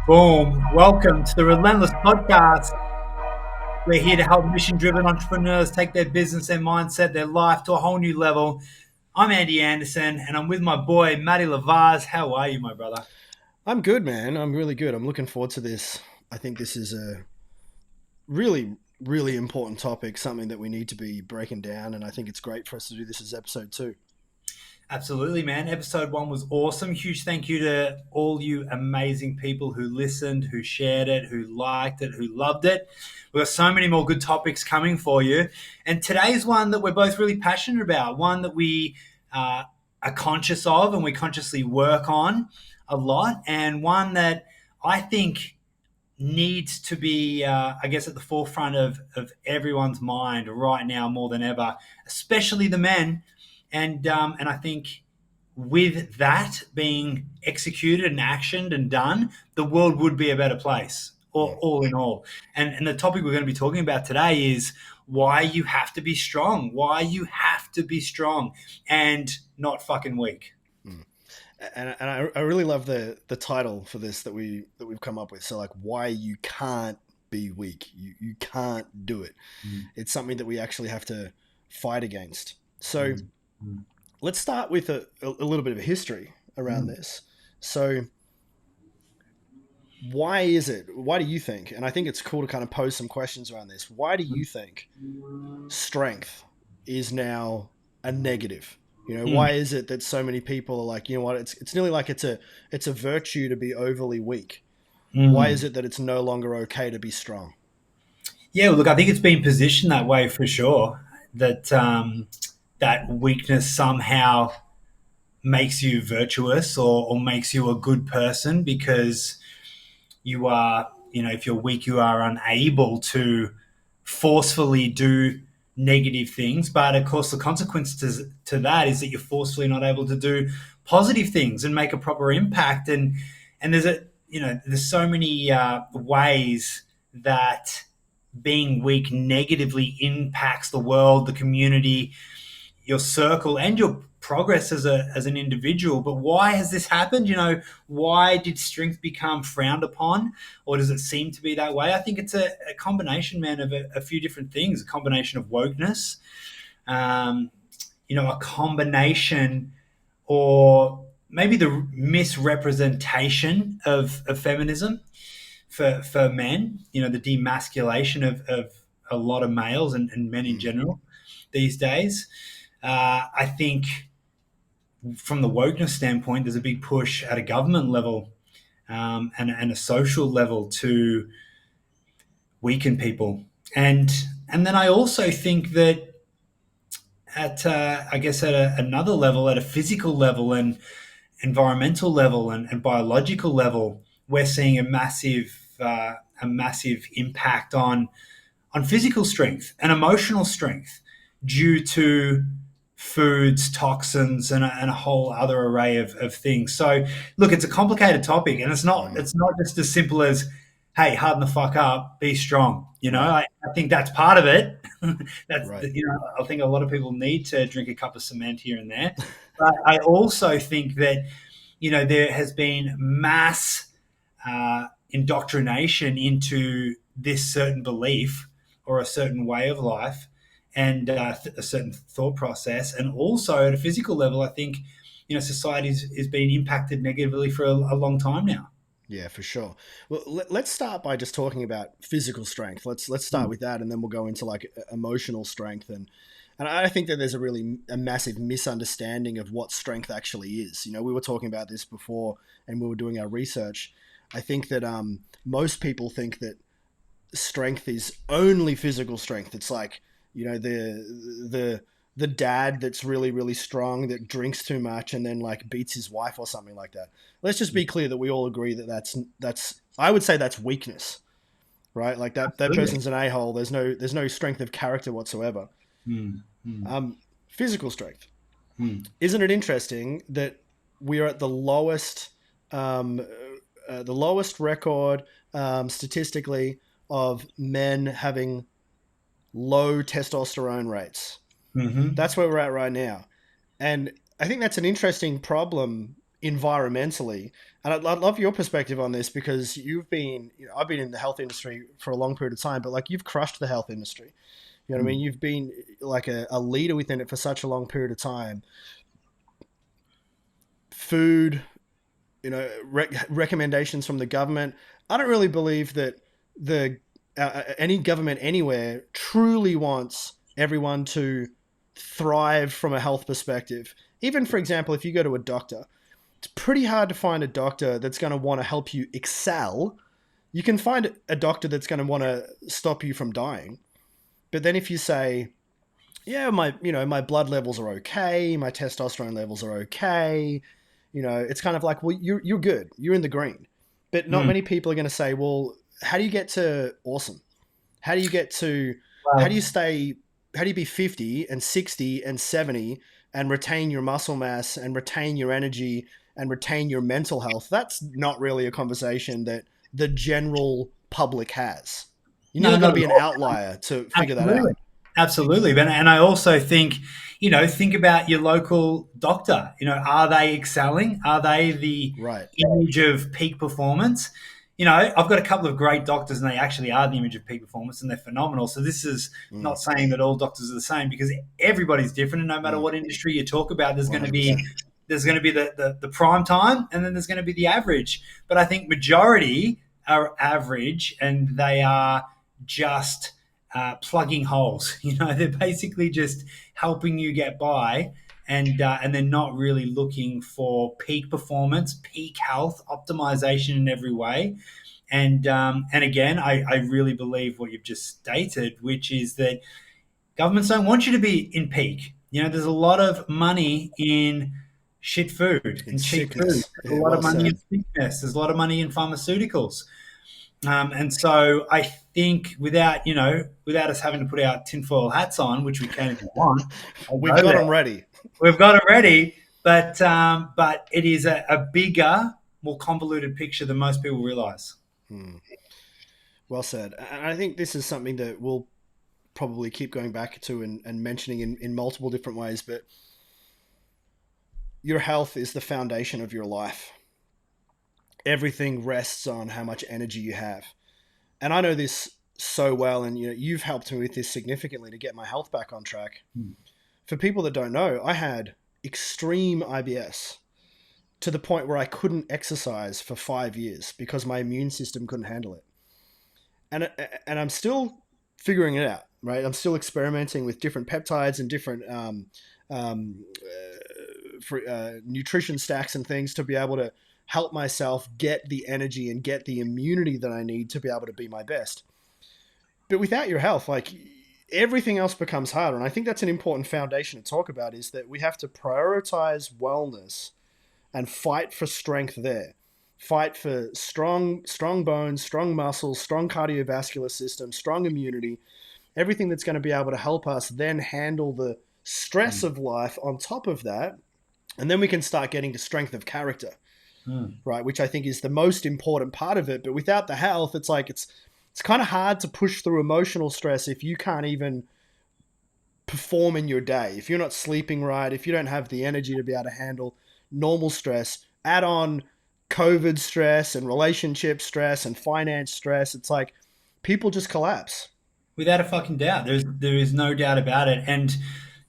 Boom. Welcome to the Relentless Podcast. We're here to help mission-driven entrepreneurs take their business, their mindset, their life to a whole new level. I'm Andy Anderson, and I'm with my boy, Matty Lavars. How are you, my brother? I'm good, man. I'm really good. I'm looking forward to this. I think this is a really, really important topic, something that we need to be breaking down, and I think it's great for us to do this as episode 2. Absolutely, man. Episode 1 was awesome. Huge thank you to all you amazing people who listened, who shared it, who liked it, who loved it. We've got so many more good topics coming for you. And today's one that we're both really passionate about, one that we are conscious of and we consciously work on a lot, and one that I think needs to be, I guess, at the forefront of everyone's mind right now more than ever, especially the men. And I think with that being executed and actioned and done, the world would be a better place, all in all. And the topic we're going to be talking about today is why you have to be strong, and not fucking weak. And I really love the title for this that we've come up with. So, like, why you can't be weak, you can't do it. It's something that we actually have to fight against. So, let's start with a little bit of a history around this. So, why is it? Why do you think? And I think it's cool to kind of pose some questions around this. Why do you think strength is now a negative? Why is it that so many people are like, you know what? It's nearly like it's a virtue to be overly weak. Why is it that it's no longer okay to be strong? Yeah, well, look, I think it's been positioned that way for sure. That that weakness somehow makes you virtuous or makes you a good person because you are, if you're weak, you are unable to forcefully do negative things. But of course, the consequence to that is that you're forcefully not able to do positive things and make a proper impact. And there's so many ways that being weak negatively impacts the world, the community, your circle, and your progress as an individual. But why has this happened? Why did strength become frowned upon, or does it seem to be that way? I think it's a combination, man, of a few different things. A combination of wokeness, a combination, or maybe the misrepresentation of feminism for men. The demasculation of a lot of males and men in general these days. I think from the wokeness standpoint, there's a big push at a government level and a social level to weaken people. And then I also think that at another level, at a physical level and environmental level and biological level, we're seeing a massive impact on physical strength and emotional strength due to foods, toxins, and a whole other array of things. So, look, it's a complicated topic, and it's not just as simple as, hey, harden the fuck up, be strong. I think that's part of it. That's Right. I think a lot of people need to drink a cup of cement here and there, but I also think that there has been mass indoctrination into this certain belief or a certain way of life and a certain thought process. And also at a physical level, I think, society is being impacted negatively for a long time now. Yeah, for sure. Well, let's start by just talking about physical strength. Let's start with that, and then we'll go into like emotional strength. And I think that there's a massive misunderstanding of what strength actually is. We were talking about this before, and we were doing our research. I think that most people think that strength is only physical strength. It's like, the dad that's really, really strong that drinks too much and then like beats his wife or something like that. Let's just be clear that we all agree that that's I would say that's weakness, right? Like that person's an a-hole. There's no strength of character whatsoever. Physical strength. Isn't it interesting that we are at the lowest record statistically of men having low testosterone rates? That's where we're at right now. And I think that's an interesting problem environmentally. And I'd love your perspective on this because I've been in the health industry for a long period of time, but like you've crushed the health industry. You know what I mean? Mm. You've been like a leader within it for such a long period of time. Food, recommendations from the government. I don't really believe that the any government anywhere truly wants everyone to thrive from a health perspective. Even, for example, if you go to a doctor, it's pretty hard to find a doctor that's going to want to help you excel. You can find a doctor that's going to want to stop you from dying. But then if you say, yeah, my blood levels are okay, my testosterone levels are okay, it's kind of like, well, you're good, you're in the green. But not Mm. many people are going to say, well, how do you get to awesome? How do you get to how do you Well, stay how do you be 50 and 60 and 70 and retain your muscle mass and retain your energy and retain your mental health? That's not really a conversation that the general public has. You no, nearly got to not at be an all. outlier to figure that Absolutely. out. Absolutely. And I also think, think about your local doctor. Are they excelling? Are they the Right. image of peak performance? I've got a couple of great doctors and they actually are the image of peak performance and they're phenomenal. So this is Mm, not saying that all doctors are the same because everybody's different and no matter mm, what industry you talk about, there's going to be 100%. the prime time and then there's going to be the average. But I think majority are average and they are just plugging holes. They're basically just helping you get by, and they're not really looking for peak performance, peak health, optimization in every way. And again, I really believe what you've just stated, which is that governments don't want you to be in peak. There's a lot of money in shit food, In in cheap food. sickness. There's a Yeah, lot well of money in said. sickness. There's a lot of money in pharmaceuticals. And so I think without us having to put our tinfoil hats on, which we can if you want, I'll We've go got there. them ready. We've got it ready, but it is a bigger, more convoluted picture than most people realize. Hmm. Well said. And I think this is something that we'll probably keep going back to and mentioning in multiple different ways, but your health is the foundation of your life. Everything rests on how much energy you have. And I know this so well, and you've helped me with this significantly to get my health back on track. Hmm. For people that don't know, I had extreme IBS to the point where I couldn't exercise for 5 years because my immune system couldn't handle it. And I'm still figuring it out, right? I'm still experimenting with different peptides and different nutrition stacks and things to be able to help myself get the energy and get the immunity that I need to be able to be my best. But without your health, like everything else becomes harder. And I think that's an important foundation to talk about is that we have to prioritize wellness and fight for strength there. Fight for strong bones, strong muscles, strong cardiovascular system, strong immunity, everything that's going to be able to help us then handle the stress Hmm. of life on top of that. And then we can start getting to strength of character, Hmm. right? Which I think is the most important part of it. But without the health, it's like it's kind of hard to push through emotional stress if you can't even perform in your day. If you're not sleeping right, if you don't have the energy to be able to handle normal stress, add on COVID stress and relationship stress and finance stress, it's like people just collapse. Without a fucking doubt, there is no doubt about it. And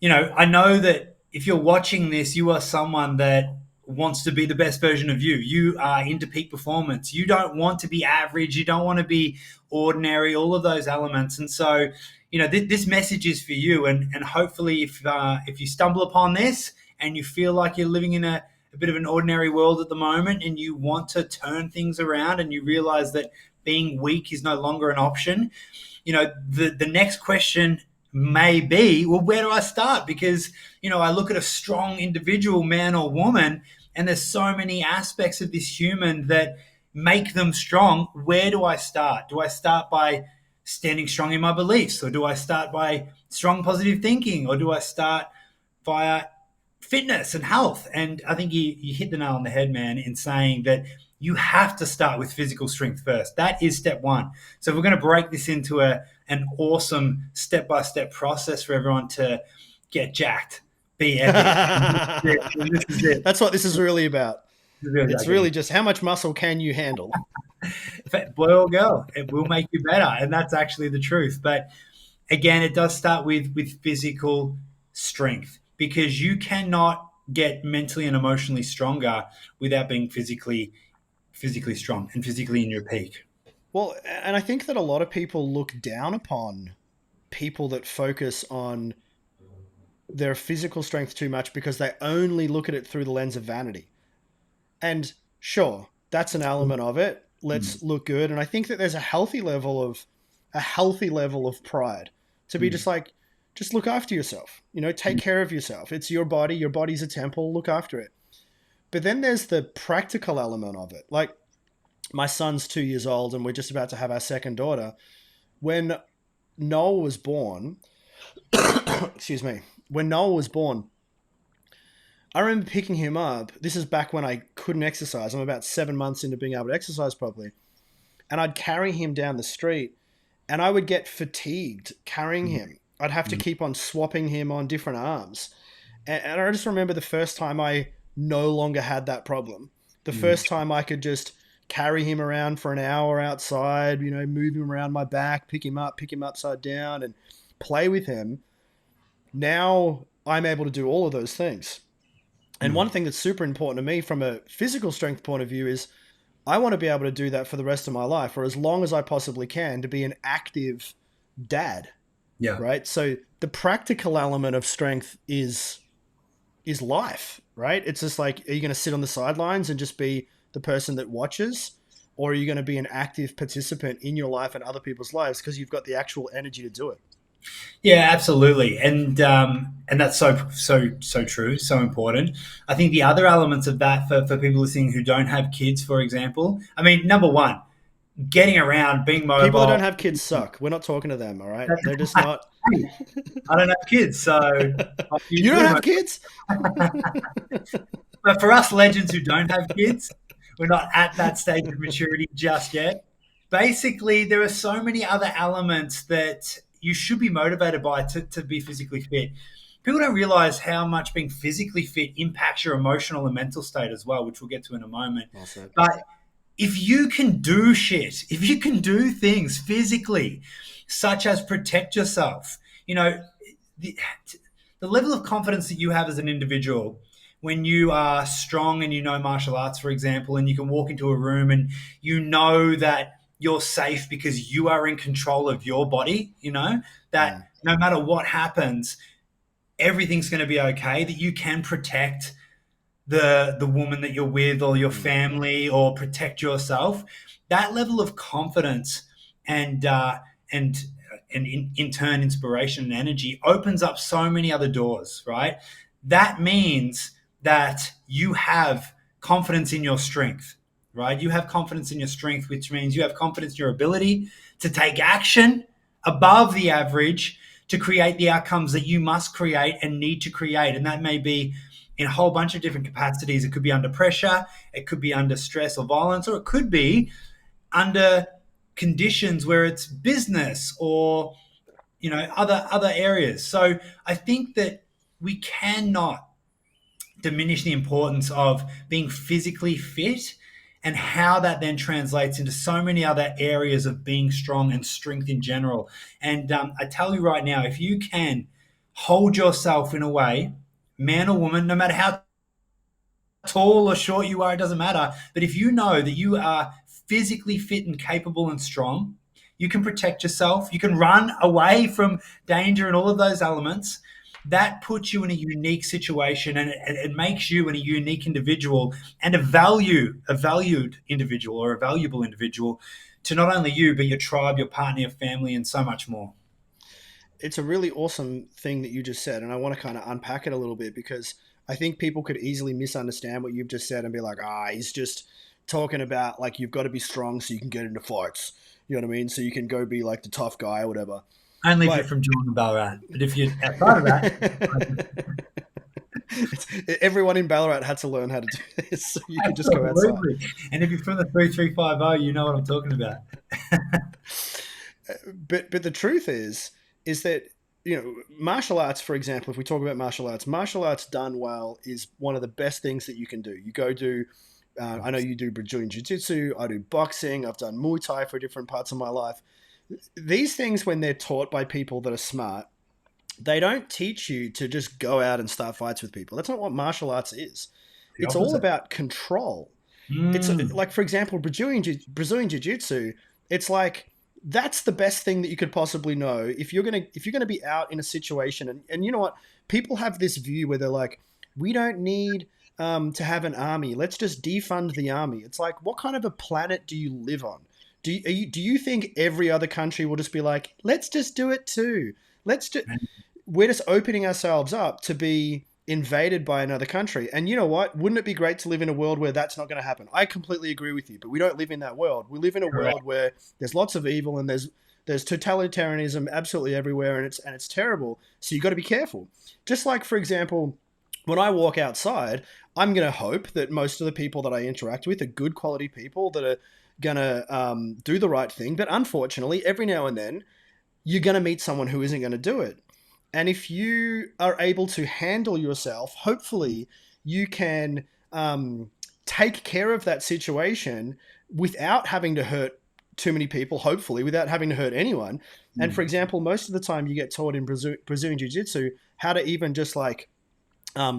I know that if you're watching this, you are someone that wants to be the best version of you. You are into peak performance. You don't want to be average. You don't want to be ordinary. All of those elements. And so, this message is for you. And hopefully, if you stumble upon this and you feel like you're living in a bit of an ordinary world at the moment, and you want to turn things around, and you realize that being weak is no longer an option, the next question may be, well, where do I start? Because, I look at a strong individual, man or woman, and there's so many aspects of this human that make them strong. Where do I start? Do I start by standing strong in my beliefs? Or do I start by strong positive thinking? Or do I start via fitness and health? And I think you hit the nail on the head, man, in saying that you have to start with physical strength first. That is step one. So if we're going to break this into an awesome step-by-step process for everyone to get jacked, be epic. And this is it. That's what this is really about. It's really just how much muscle can you handle? Boy or girl, it will make you better, and that's actually the truth. But again, it does start with physical strength, because you cannot get mentally and emotionally stronger without being physically strong and physically in your peak. Well, and I think that a lot of people look down upon people that focus on their physical strength too much because they only look at it through the lens of vanity. And sure, that's an element of it. Let's look good. And I think that there's a healthy level of pride to be just like, just look after yourself. Take care of yourself. It's your body. Your body's a temple. Look after it. But then there's the practical element of it. Like, my son's 2 years old and we're just about to have our second daughter. When Noah was born, excuse me, when Noah was born, I remember picking him up. This is back when I couldn't exercise. I'm about 7 months into being able to exercise properly. And I'd carry him down the street and I would get fatigued carrying him. I'd have to keep on swapping him on different arms. And I just remember the first time I no longer had that problem. The first time I could just carry him around for an hour outside, move him around my back, pick him up, pick him upside down and play with him. Now I'm able to do all of those things. And one thing that's super important to me from a physical strength point of view is I want to be able to do that for the rest of my life, or as long as I possibly can, to be an active dad. Yeah. Right. So the practical element of strength is life, right? It's just like, are you going to sit on the sidelines and just be the person that watches, or are you going to be an active participant in your life and other people's lives because you've got the actual energy to do it? Yeah, absolutely, and that's so true, so important. I think the other elements of that for people listening who don't have kids, for example, I mean, number one, getting around, being mobile. People that don't have kids suck. We're not talking to them, all right? They're just not. I don't have kids, so you don't have kids. But for us legends who don't have kids, we're not at that stage of maturity just yet. Basically, there are so many other elements that you should be motivated by to be physically fit. People don't realize how much being physically fit impacts your emotional and mental state as well, which we'll get to in a moment. Awesome. But if you can do shit, if you can do things physically, such as protect yourself, the level of confidence that you have as an individual when you are strong and martial arts, for example, and you can walk into a room and that you're safe because you are in control of your body, that no matter what happens, everything's going to be okay, that you can protect the woman that you're with or your family or protect yourself. That level of confidence and in turn inspiration and energy opens up so many other doors, right? That means that you have confidence in your strength, right? You have confidence in your strength, which means you have confidence in your ability to take action above the average to create the outcomes that you must create and need to create. And that may be in a whole bunch of different capacities. It could be under pressure, it could be under stress or violence, or it could be under conditions where it's business or other areas. So I think that we cannot diminish the importance of being physically fit and how that then translates into so many other areas of being strong and strength in general. And I tell you right now, if you can hold yourself in a way, man or woman, no matter how tall or short you are, it doesn't matter. But if you know that you are physically fit and capable and strong, you can protect yourself, you can run away from danger and all of those elements. That puts you in a unique situation, and it makes you a unique individual and a valued individual or a valuable individual to not only you, but your tribe, your partner, your family, and so much more. It's a really awesome thing that you just said, and I want to kind of unpack it a little bit because I think people could easily misunderstand what you've just said and be like, he's just talking about like you've got to be strong so you can get into fights. You know what I mean? So you can go be like the tough guy or whatever. Only if you're from Geelong and Ballarat. But if you're outside of that... Everyone in Ballarat had to learn how to do this, so you can just go outside. And if you're from the 3350, you know what I'm talking about. But the truth is that, martial arts, for example, if we talk about martial arts done well is one of the best things that you can do. You go do I know you do Brazilian Jiu-Jitsu. I do boxing. I've done Muay Thai for different parts of my life. These things, when they're taught by people that are smart, they don't teach you to just go out and start fights with people. That's not what martial arts is. The It's all opposite. about control. It's Mm, like, for example, Brazilian Jiu-Jitsu. It's like that's the best thing that you could possibly know if you're gonna be out in a situation. And you know what? People have this view where they're like, we don't need to have an army. Let's just defund the army. It's like, what kind of a planet do you live on? Do you think every other country will just be like, let's just do it too? Let's just We're just opening ourselves up to be invaded by another country. And you know what? Wouldn't it be great to live in a world where that's not going to happen? I completely agree with you, but we don't live in that world. We live in a correct. world where there's lots of evil and there's totalitarianism absolutely everywhere, and it's terrible. So you got to be careful. Just like, for example, when I walk outside, I'm going to hope that most of the people that I interact with are good quality people that are going to do the right thing. But unfortunately, every now and then, you're going to meet someone who isn't going to do it. And if you are able to handle yourself, hopefully you can take care of that situation without having to hurt too many people, hopefully, without having to hurt anyone. And for Mm, example, most of the time you get taught in Brazilian Jiu Jitsu how to even just like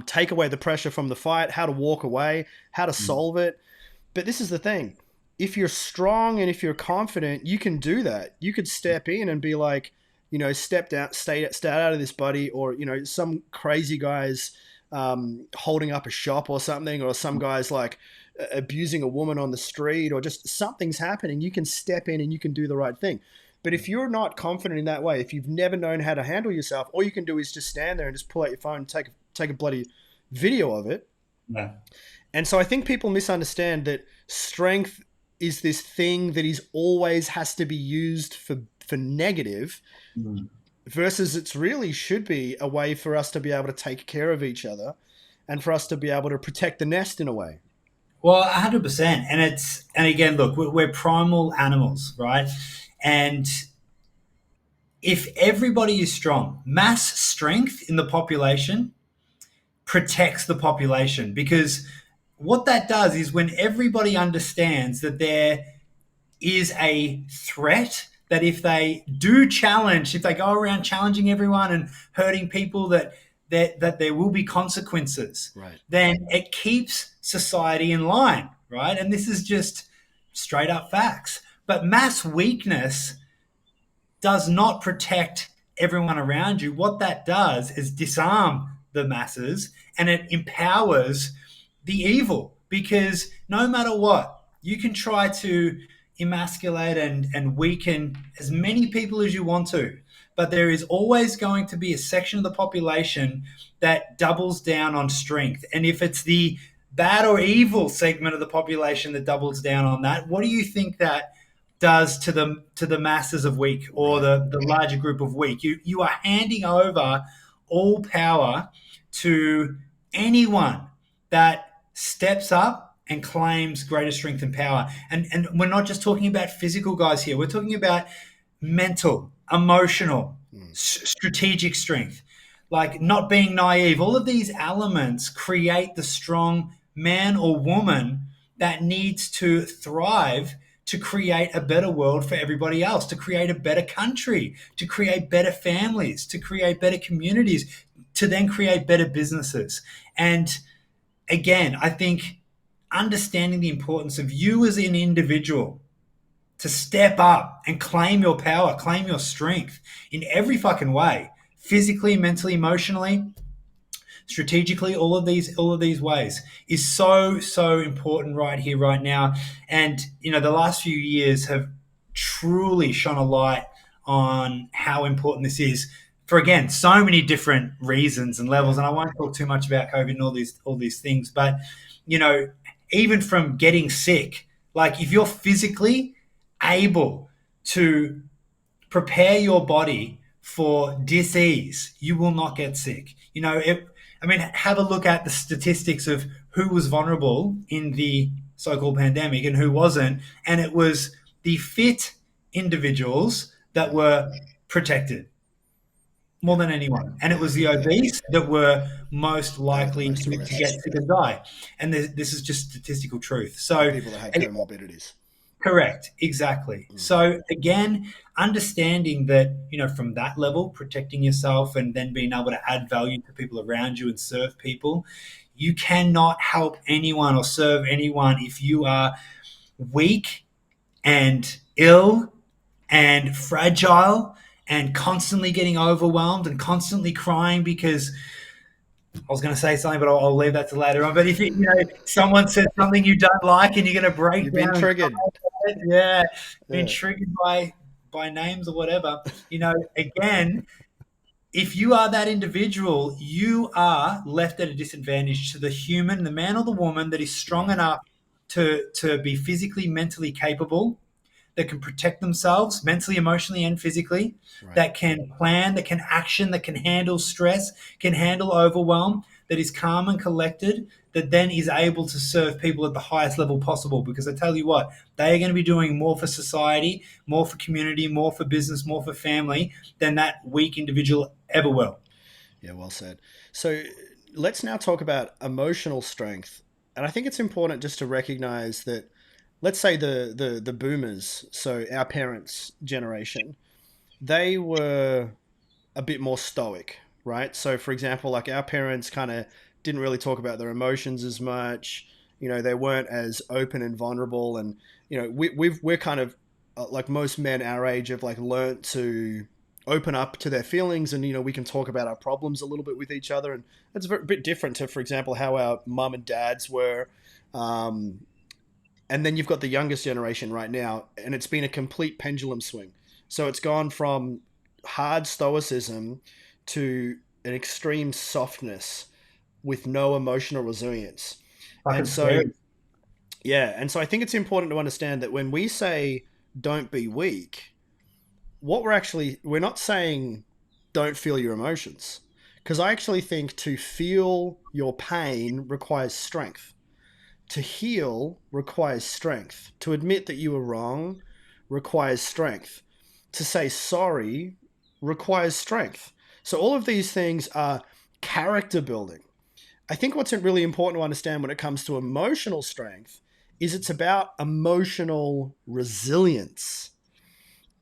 take away the pressure from the fight, how to walk away, how to mm, solve it. But this is the thing. If you're strong and if you're confident, you can do that. You could step in and be like, step down, stay out of this, buddy, or some crazy guys holding up a shop or something, or some guys like abusing a woman on the street, or just something's happening. You can step in and you can do the right thing. But if you're not confident in that way, if you've never known how to handle yourself, all you can do is just stand there and just pull out your phone and take a bloody video of it. yeah. And so I think people misunderstand that strength is this thing that is always has to be used for negative, Mm. versus it's really should be a way for us to be able to take care of each other and for us to be able to protect the nest in a way. Well, 100%. And again, look, we're primal animals, right? And if everybody is strong, mass strength in the population protects the population, because what that does is when everybody understands that there is a threat, that if they do challenge, if they go around challenging everyone and hurting people, that there will be consequences, Right. then it keeps society in line, right? And this is just straight up facts. But mass weakness does not protect everyone around you. What that does is disarm the masses, and it empowers the evil, because no matter what, you can try to emasculate and weaken as many people as you want to. But there is always going to be a section of the population that doubles down on strength. And if it's the bad or evil segment of the population that doubles down on that, what do you think that does to the masses of weak, or Right. the larger group of weak? You are handing over all power to anyone that steps up and claims greater strength and power. And we're not just talking about physical guys here. We're talking about mental, emotional, Mm. strategic strength, like not being naive. All of these elements create the strong man or woman that needs to thrive to create a better world for everybody else, to create a better country, to create better families, to create better communities, to then create better businesses. And again, I think understanding the importance of you as an individual to step up and claim your power, claim your strength in every fucking way, physically, mentally, emotionally, strategically, all of these ways is so important right here, right now. And the last few years have truly shone a light on how important this is for, again, so many different reasons and levels. Yeah. And I won't talk too much about COVID and all these things, but you know even from getting sick, like if you're physically able to prepare your body for disease, you will not get sick. I mean, have a look at the statistics of who was vulnerable in the so-called pandemic and who wasn't, and it was the fit individuals that Yeah. were protected. more than anyone. And it was the Yeah. obese that were most The likely most at to risk. get sick and die. And this is just statistical truth. The So, people that had comorbidities. correct, exactly. Mm. So, again, understanding that, from that level, protecting yourself and then being able to add value to people around you and serve people, you cannot help anyone or serve anyone if you are weak and ill and fragile and constantly getting overwhelmed and constantly crying because I was going to say something, but I'll leave that to later on. But if someone says something you don't like and you're going to break You've been down and cry triggered. about it, yeah, been Yeah. triggered by names or whatever, again, if you are that individual, you are left at a disadvantage to the human, the man or the woman that is strong Right. enough to be physically, mentally capable, that can protect themselves mentally, emotionally, and physically, Right. that can plan, that can action, that can handle stress, can handle overwhelm, that is calm and collected, that then is able to serve people at the highest level possible. Because I tell you what, they are going to be doing more for society, more for community, more for business, more for family than that weak individual ever will. Yeah, well said. So let's now talk about emotional strength. And I think it's important just to recognize that, let's say the boomers, so our parents' generation, they were a bit more stoic, right? So, for example, like our parents kind of didn't really talk about their emotions as much. They weren't as open and vulnerable, and we're kind of like most men our age have like learnt to open up to their feelings, and we can talk about our problems a little bit with each other, and it's a bit different to, for example, how our mum and dads were. Um, and then you've got the youngest generation right now, and it's been a complete pendulum swing. So it's gone from hard stoicism to an extreme softness with no emotional resilience. And Fucking so, scary. yeah, and so I think it's important to understand that when we say don't be weak, we're not saying don't feel your emotions. Because I actually think to feel your pain requires strength. To heal requires strength. To admit that you were wrong requires strength. To say sorry requires strength. So all of these things are character building. I think what's really important to understand when it comes to emotional strength is it's about emotional resilience.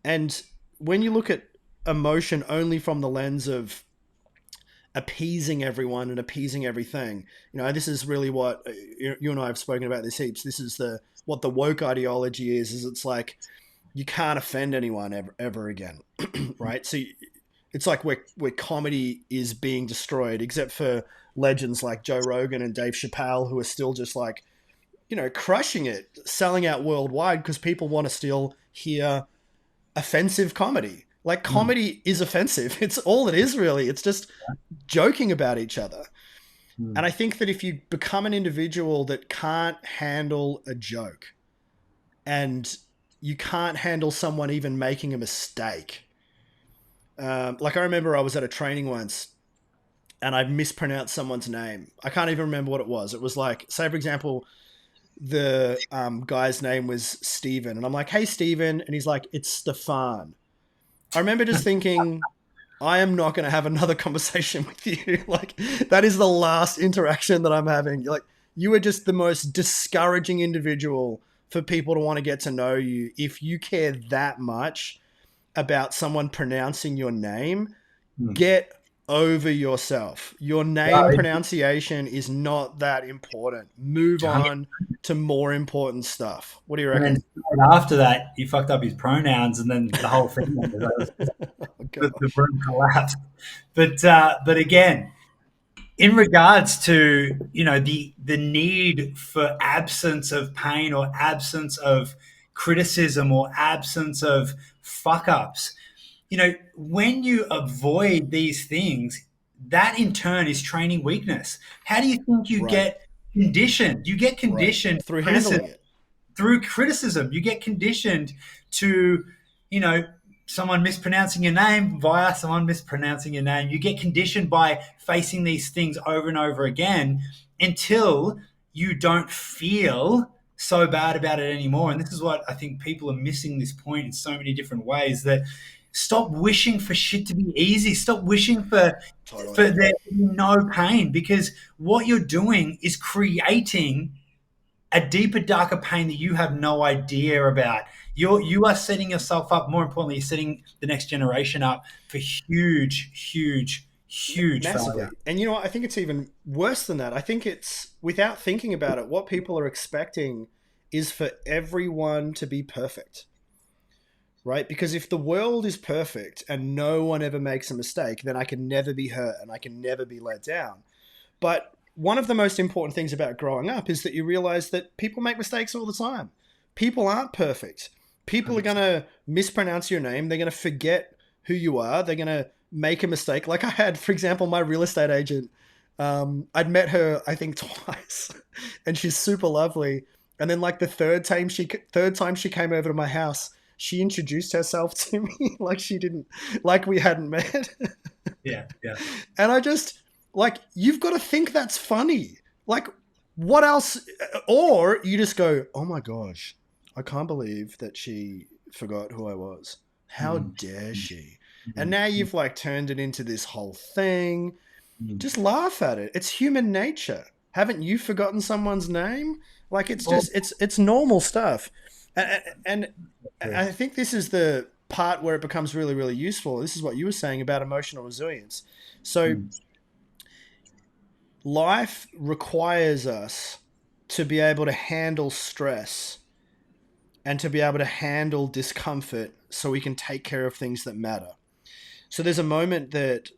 And when you look at emotion only from the lens of appeasing everyone and appeasing everything, this is really what you and I have spoken about this heaps. This is the what the woke ideology is it's like you can't offend anyone ever again. Right? So it's like where comedy is being destroyed, except for legends like Joe Rogan and Dave Chappelle, who are still just like, crushing it, selling out worldwide because people want to still hear offensive comedy. Like Mm. comedy is offensive. It's all it is, really. It's just joking about each other. And Mm. I think that if you become an individual that can't handle a joke and you can't handle someone even making a mistake, like I remember I was at a training once and I mispronounced someone's name. I can't even remember what it was. It was like, say, for example, the guy's name was Steven. And I'm like, hey, Steven. And he's like, it's Stefan. I remember just thinking, I am not going to have another conversation with you. Like, that is the last interaction that I'm having. Like, you are just the most discouraging individual for people to want to get to know you. If you care that much about someone pronouncing your name, Mm. get over yourself. Your name Well, pronunciation is not that important. Move on to more important stuff. What do you and then reckon? straight after that, he fucked up his pronouns, and then the whole thing, Oh, the gosh. room collapsed. But again, in regards to the need for absence of pain or absence of criticism or absence of fuck ups, when you avoid these things, that in turn is training weakness. How do you think you Right, get conditioned? You get right. conditioned Through criticism handling it. through criticism. You get conditioned to, you know, someone mispronouncing your name via someone mispronouncing your name. You get conditioned by facing these things over and over again until you don't feel so bad about it anymore. And this is what I think people are missing this point in so many different ways, that Stop wishing for shit to be easy. Stop wishing Totally. for there to be no pain, because what you're doing is creating a deeper, darker pain that you have no idea about. You are setting yourself up. More importantly, you're setting the next generation up for huge, huge, huge failure. Massively. And you know what? I think it's even worse than that. I think it's, without thinking about it, what people are expecting is for everyone to be perfect, right? Because if the world is perfect and no one ever makes a mistake, then I can never be hurt and I can never be let down. But one of the most important things about growing up is that you realize that people make mistakes all the time. People aren't perfect. People are going to mispronounce your name. They're going to forget who you are. They're going to make a mistake. Like I had, for example, my real estate agent. I'd met her, I think, twice, and she's super lovely. And then, like the third time she came over to my house, she introduced herself to me like she didn't, like we hadn't met. Yeah, yeah. And I just, like, you've got to think that's funny. Like, what else? Or you just go, oh my gosh, I can't believe that she forgot who I was. How dare she? And now you've like turned it into this whole thing. Just laugh at it. It's human nature. Haven't you forgotten someone's name? Like, it's just, it's normal stuff. And I think this is the part where it becomes really, really useful. This is what you were saying about emotional resilience. So life requires us to be able to handle stress and to be able to handle discomfort so we can take care of things that matter. So there's a moment that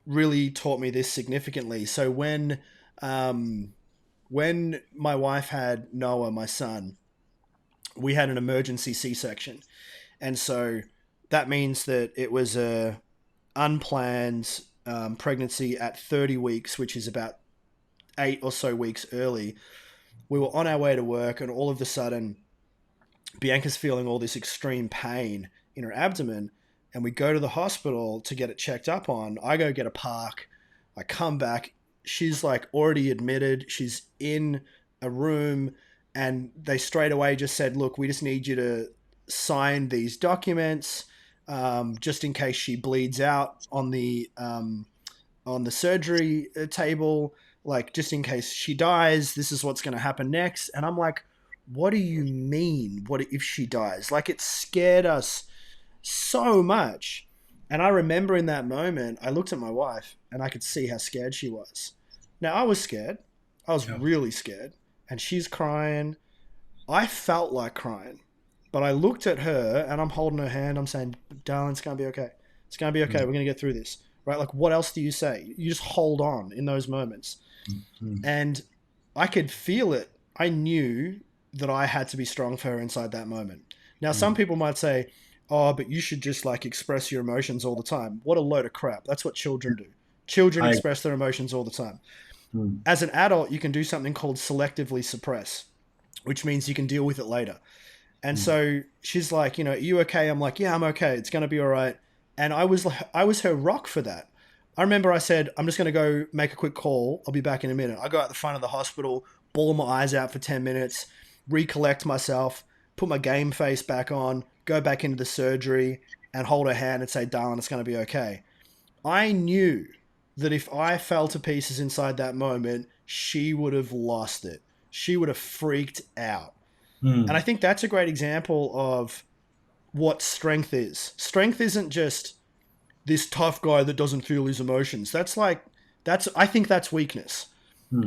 really taught me this significantly. So when my wife had Noah, my son, we had an emergency C-section. And so that means that it was a unplanned pregnancy at 30 weeks, which is about 8 or so weeks early. We were on our way to work, and all of a sudden, Bianca's feeling all this extreme pain in her abdomen, and we go to the hospital to get it checked up on. I go get a park. I come back. She's like already admitted. She's in a room, and they straight away just said, look, we just need you to sign these documents just in case she bleeds out on the surgery table. Like, just in case she dies, this is what's going to happen next. And I'm like, what do you mean? What if she dies? Like, it scared us so much. And I remember in that moment, I looked at my wife and I could see how scared she was. Now, I was scared. I was really scared. And she's crying. I felt like crying. But I looked at her and I'm holding her hand. I'm saying, darling, it's going to be okay. It's going to be okay. We're going to get through this. Right? Like, what else do you say? You just hold on in those moments. And I could feel it. I knew that I had to be strong for her inside that moment. Now, some people might say, oh, but you should just like express your emotions all the time. What a load of crap. That's what children do. Children express their emotions all the time. As an adult, you can do something called selectively suppress, which means you can deal with it later. And so she's like, you know, are you okay? I'm like, yeah, I'm okay. It's going to be all right. And I was her rock for that. I remember I said, I'm just going to go make a quick call. I'll be back in a minute. I go out the front of the hospital, bawl my eyes out for 10 minutes, recollect myself, put my game face back on, go back into the surgery and hold her hand and say, darling, it's going to be okay. I knew that if I fell to pieces inside that moment, she would have lost it. She would have freaked out. And I think that's a great example of what strength is. Strength isn't just this tough guy that doesn't feel his emotions. I think that's weakness.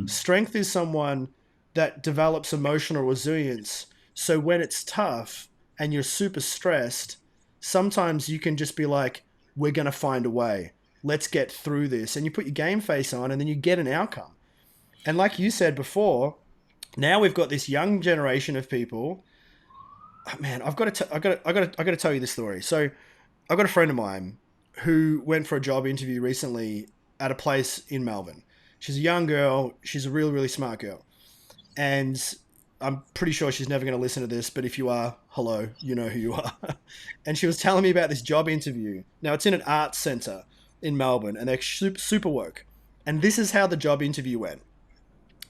Strength is someone that develops emotional resilience. So when it's tough and you're super stressed, sometimes you can just be like, we're going to find a way. Let's get through this. And you put your game face on and then you get an outcome. And like you said before, now we've got this young generation of people. Man, I got to tell you this story. So I've got a friend of mine who went for a job interview recently at a place in Melbourne. She's a young girl. She's a really, really smart girl. And I'm pretty sure she's never going to listen to this, but if you are, hello, you know who you are. And she was telling me about this job interview. Now, it's in an arts centre in Melbourne, and they're super woke. And this is how the job interview went.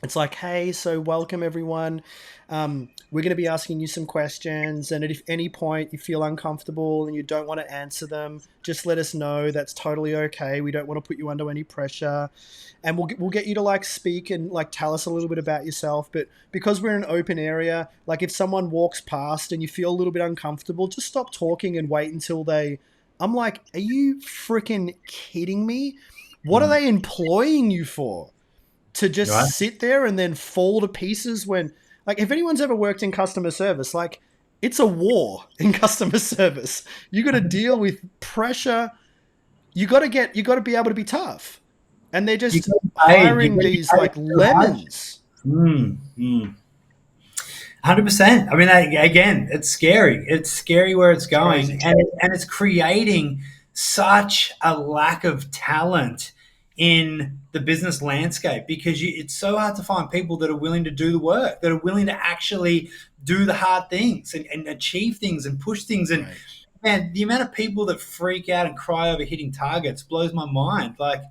It's like, hey, so welcome everyone. We're going to be asking you some questions, and if any point you feel uncomfortable and you don't want to answer them, just let us know. That's totally okay. We don't want to put you under any pressure, and we'll get you to like speak and like tell us a little bit about yourself. But because we're in an open area, like if someone walks past and you feel a little bit uncomfortable, just stop talking and wait until they. I'm like, are you freaking kidding me? What are Mm. they employing you for? To just Right? sit there and then fall to pieces when, like, if anyone's ever worked in customer service, like, it's a war in customer service. You got to deal with pressure. You got to be able to be tough. And they're You just got to be paid. You hiring got to be these paid like so much. lemons. 100%. I mean, again, it's scary. It's scary where it's It's going, crazy. and it's creating such a lack of talent in the business landscape because it's so hard to find people that are willing to do the work, that are willing to actually do the hard things and achieve things and push things. And Right. man, the amount of people that freak out and cry over hitting targets blows my mind. Like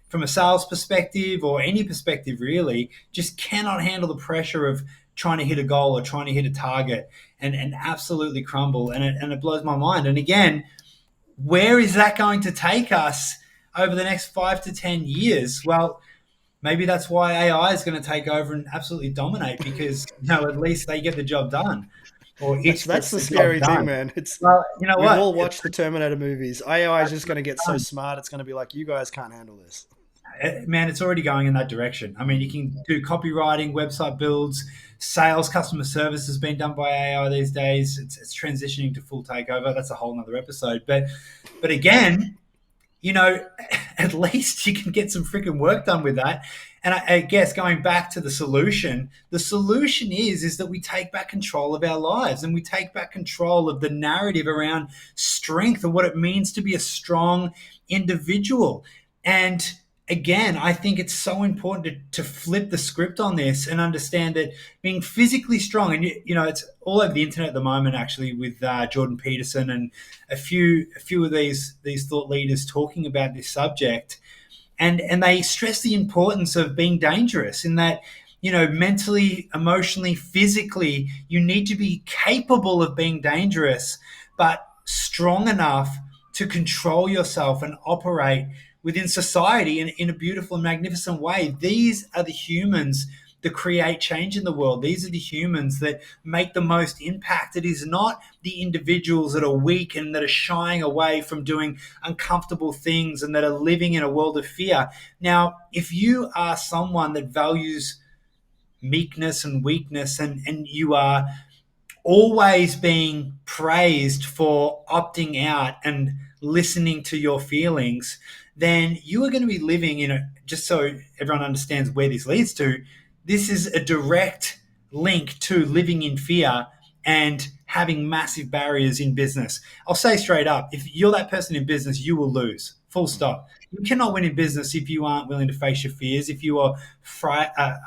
from a sales perspective or any perspective, really, just cannot handle the pressure of trying to hit a goal or trying to hit a target and absolutely crumble. And it blows my mind. And again, where is that going to take us over the next 5 to 10 years? Well, maybe that's why AI is going to take over and absolutely dominate because at least they get the job done or it That's gets the the job scary thing, done. man. It's Well, you know we've what? all watched the Terminator movies. AI is just going to get so smart. It's going to be like, you guys can't handle this. Man, it's already going in that direction. I mean, you can do copywriting, website builds, sales, customer service has been done by AI these days. It's transitioning to full takeover. That's a whole nother episode. But again, you know, at least you can get some freaking work done with that. And I guess going back to the solution is that we take back control of our lives and we take back control of the narrative around strength and what it means to be a strong individual. And again, I think it's so important to flip the script on this and understand that being physically strong, and it's all over the internet at the moment, actually, with Jordan Peterson and a few of these thought leaders talking about this subject, and they stress the importance of being dangerous in that mentally, emotionally, physically you need to be capable of being dangerous but strong enough to control yourself and operate within society in a beautiful and magnificent way. These are the humans that create change in the world. These are the humans that make the most impact. It is not the individuals that are weak and that are shying away from doing uncomfortable things and that are living in a world of fear. Now, if you are someone that values meekness and weakness and you are always being praised for opting out and listening to your feelings, then you are going to be living in a, just so everyone understands where this leads to, this is a direct link to living in fear and having massive barriers in business. I'll say straight up, if you're that person in business, you will lose. Full stop. You cannot win in business if you aren't willing to face your fears, if you are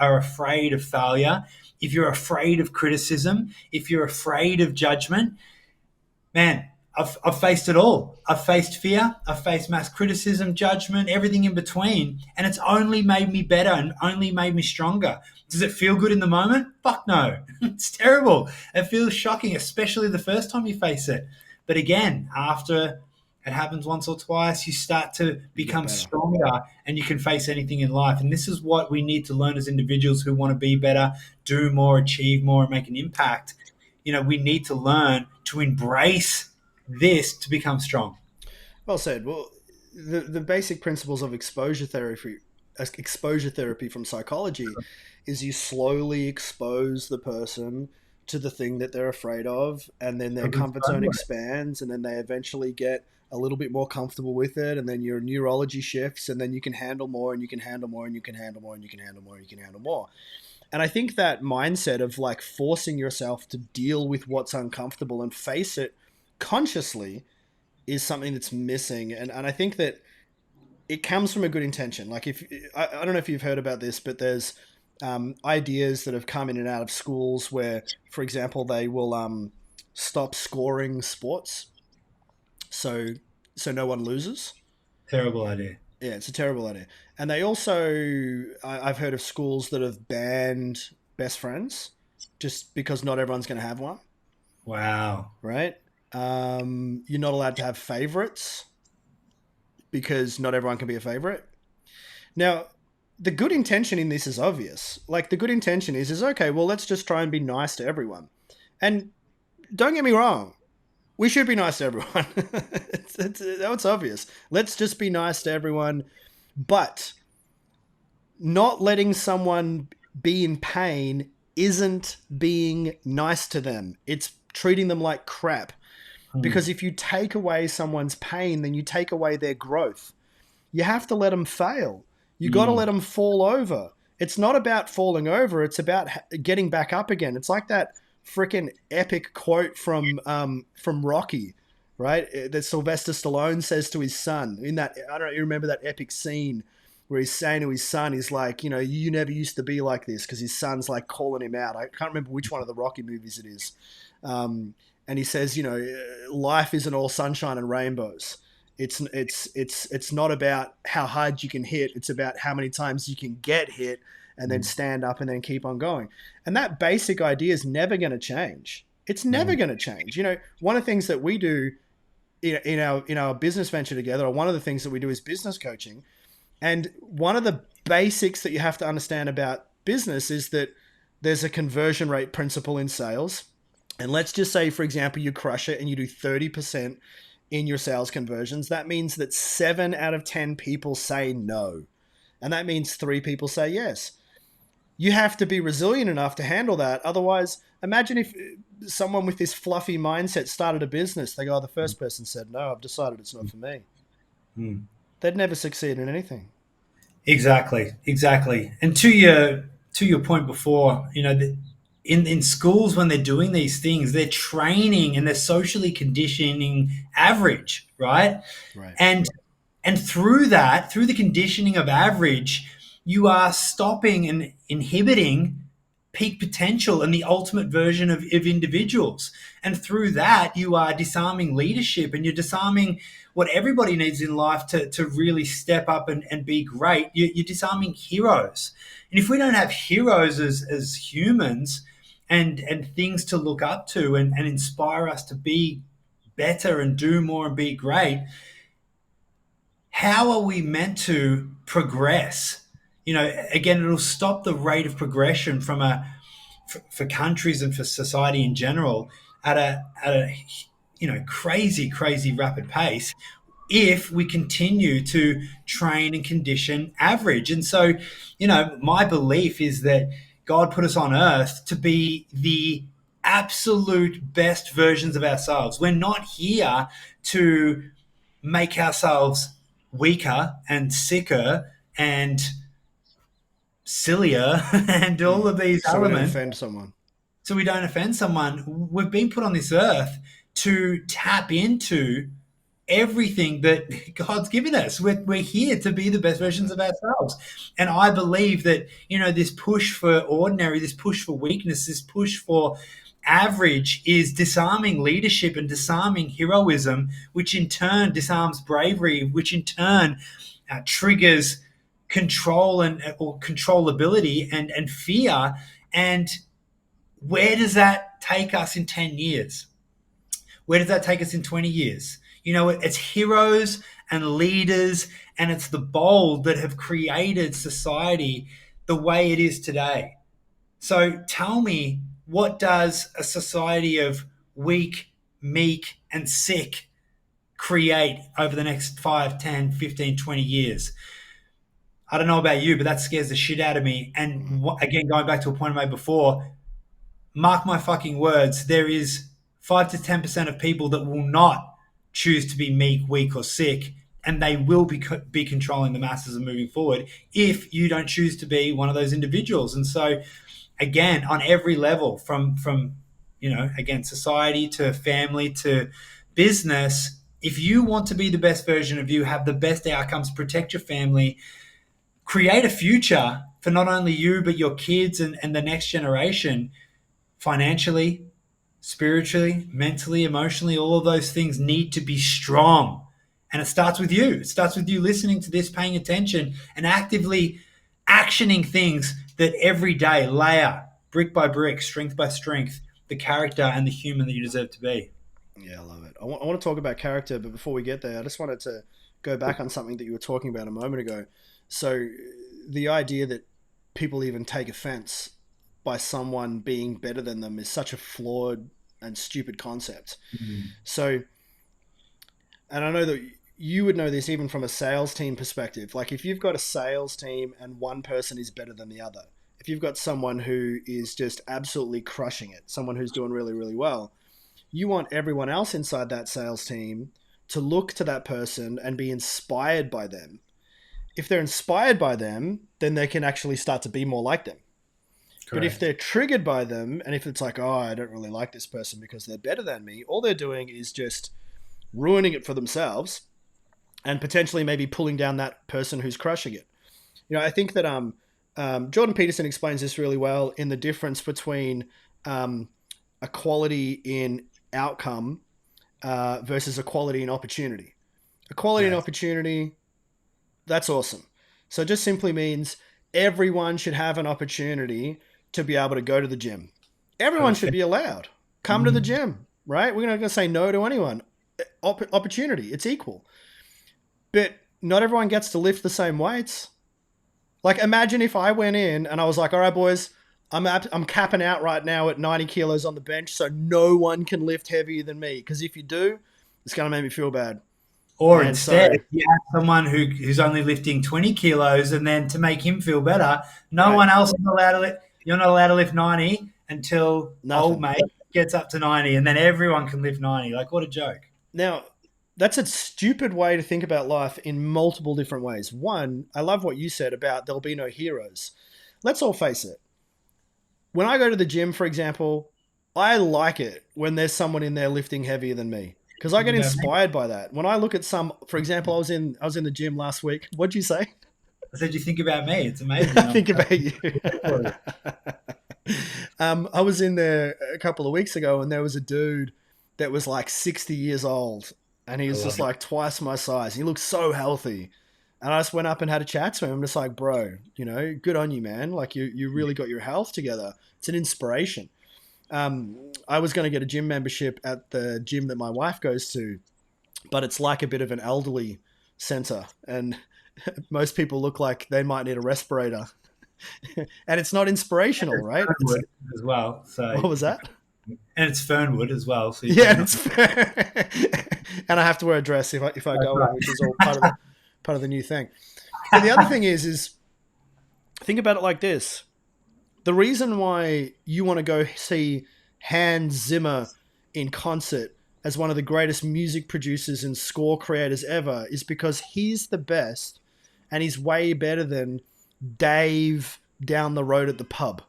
afraid of failure, if you're afraid of criticism, if you're afraid of judgment. Man, I've faced it all. I've faced fear, I've faced mass criticism, judgment, everything in between. And it's only made me better and only made me stronger. Does it feel good in the moment? Fuck no. It's terrible. It feels shocking, especially the first time you face it. But again, after it happens once or twice, you start to You get become better. stronger and you can face anything in life. And this is what we need to learn as individuals who want to be better, do more, achieve more, and make an impact. We need to learn to embrace this to become strong. Well said. Well, the basic principles of exposure therapy from psychology is you slowly expose the person to the thing that they're afraid of, and then their comfort zone expands, and then they eventually get a little bit more comfortable with it, and then your neurology shifts, and then you can handle more, and you can handle more, and you can handle more, and you can handle more, and you can handle more. And I think that mindset of like forcing yourself to deal with what's uncomfortable and face it consciously is something that's missing. And I think that it comes from a good intention. Like if I don't know if you've heard about this, but there's ideas that have come in and out of schools where, for example, they will stop scoring sports, so no one loses. Terrible idea. Yeah, it's a terrible idea. And they also, I've heard of schools that have banned best friends just because not everyone's going to have one, Wow. right? You're not allowed to have favorites because not everyone can be a favorite. Now, the good intention in this is obvious. Like the good intention is okay. Well, let's just try and be nice to everyone. And don't get me wrong, we should be nice to everyone. That's obvious. Let's just be nice to everyone, but not letting someone be in pain isn't being nice to them. It's treating them like crap. Hmm. Because if you take away someone's pain, then you take away their growth. You have to let them fail. You got to let Mm. them fall over. It's not about falling over. It's about getting back up again. It's like that freaking epic quote from Rocky, right? That Sylvester Stallone says to his son in that. I don't know. You remember that epic scene where he's saying to his son, he's like, you know, you never used to be like this, because his son's like calling him out. I can't remember which one of the Rocky movies it is. And he says, you know, life isn't all sunshine and rainbows. It's not about how hard you can hit. It's about how many times you can get hit and then Mm. stand up and then keep on going. And that basic idea is never going to change. It's never Mm. going to change. You know, one of the things that we do in our business venture together, or one of the things that we do is business coaching. And one of the basics that you have to understand about business is that there's a conversion rate principle in sales. And let's just say, for example, you crush it and you do 30% in your sales conversions. That means that 7 out of 10 people say no. And that means 3 people say yes. You have to be resilient enough to handle that. Otherwise, imagine if someone with this fluffy mindset started a business. They go, oh, the first person said no, I've decided it's not for me. Mm. They'd never succeed in anything. Exactly, exactly. And to your point before, in schools when they're doing these things, they're training and they're socially conditioning average, right? Right. And through that, through the conditioning of average, you are stopping and inhibiting peak potential and the ultimate version of individuals. And through that, you are disarming leadership and you're disarming what everybody needs in life to really step up and be great. You're disarming heroes. And if we don't have heroes as humans and things to look up to and inspire us to be better and do more and be great, how are we meant to progress? Again, it'll stop the rate of progression for countries and for society in general at a crazy rapid pace if we continue to train and condition average. And so, my belief is that God put us on earth to be the absolute best versions of ourselves. We're not here to make ourselves weaker and sicker and sillier and all of these So we don't elements offend someone. so we don't offend someone. We've been put on this earth to tap into everything that God's given us. We're here to be the best Love versions that. of ourselves. And I believe that, this push for ordinary, this push for weakness, this push for average is disarming leadership and disarming heroism, which in turn disarms bravery, which in turn triggers control or controllability and fear. And where does that take us in 10 years? Where does that take us in 20 years? It's heroes and leaders and it's the bold that have created society the way it is today. So tell me, what does a society of weak, meek, and sick create over the next 5, 10, 15, 20 years? I don't know about you, but that scares the shit out of me. And again, going back to a point I made before, mark my fucking words, there is 5 to 10% of people that will not choose to be meek, weak, or sick, and they will be controlling the masses and moving forward if you don't choose to be one of those individuals. And so, again, on every level, from again, society to family to business, if you want to be the best version of you, have the best outcomes, protect your family, create a future for not only you but your kids and the next generation, financially, spiritually, mentally, emotionally, all of those things need to be strong. And it starts with you. It starts with you listening to this, paying attention, and actively actioning things that every day layer, brick by brick, strength by strength, the character and the human that you deserve to be. Yeah, I love it. I want to talk about character, but before we get there, I just wanted to go back on something that you were talking about a moment ago. So the idea that people even take offense by someone being better than them is such a flawed and stupid concept. Mm. So, and I know that you would know this even from a sales team perspective. Like if you've got a sales team and one person is better than the other, if you've got someone who is just absolutely crushing it, someone who's doing really, really well, you want everyone else inside that sales team to look to that person and be inspired by them. If they're inspired by them, then they can actually start to be more like them. Correct. But if they're triggered by them, and if it's like, oh, I don't really like this person because they're better than me, all they're doing is just ruining it for themselves and potentially maybe pulling down that person who's crushing it. You know, I think that Jordan Peterson explains this really well in the difference between equality in outcome versus equality in opportunity. Equality in opportunity, that's awesome. So it just simply means everyone should have an opportunity to be able to go to the gym. Everyone should be allowed. Come to the gym, right? We're not going to say no to anyone. Opportunity, it's equal. But not everyone gets to lift the same weights. Like imagine if I went in and I was like, all right, boys, I'm capping out right now at 90 kilos on the bench, so no one can lift heavier than me. Because if you do, it's going to make me feel bad. Or and instead, if you have someone who's only lifting 20 kilos, and then to make him feel better, no one else is allowed to lift. You're not allowed to lift 90 until old mate gets up to 90, and then everyone can lift 90. Like, what a joke. Now, that's a stupid way to think about life in multiple different ways. One, I love what you said about there'll be no heroes. Let's all face it. When I go to the gym, for example, I like it when there's someone in there lifting heavier than me because I get inspired by that. When I look at for example, I was in the gym last week. What'd you say? I said, you think about me. It's amazing. I think about you. I was in there a couple of weeks ago and there was a dude that was like 60 years old and he was just like twice my size. He looked so healthy. And I just went up and had a chat to him. I'm just like, bro, you know, good on you, man. Like you really got your health together. It's an inspiration. I was going to get a gym membership at the gym that my wife goes to, but it's like a bit of an elderly center. And most people look like they might need a respirator. And it's not inspirational, right? Fernwood as well. So what was that? And it's Fernwood as well. So and I have to wear a dress if I go in, which is all part of the new thing. But the other thing is think about it like this. The reason why you want to go see Hans Zimmer in concert as one of the greatest music producers and score creators ever is because he's the best and he's way better than Dave down the road at the pub.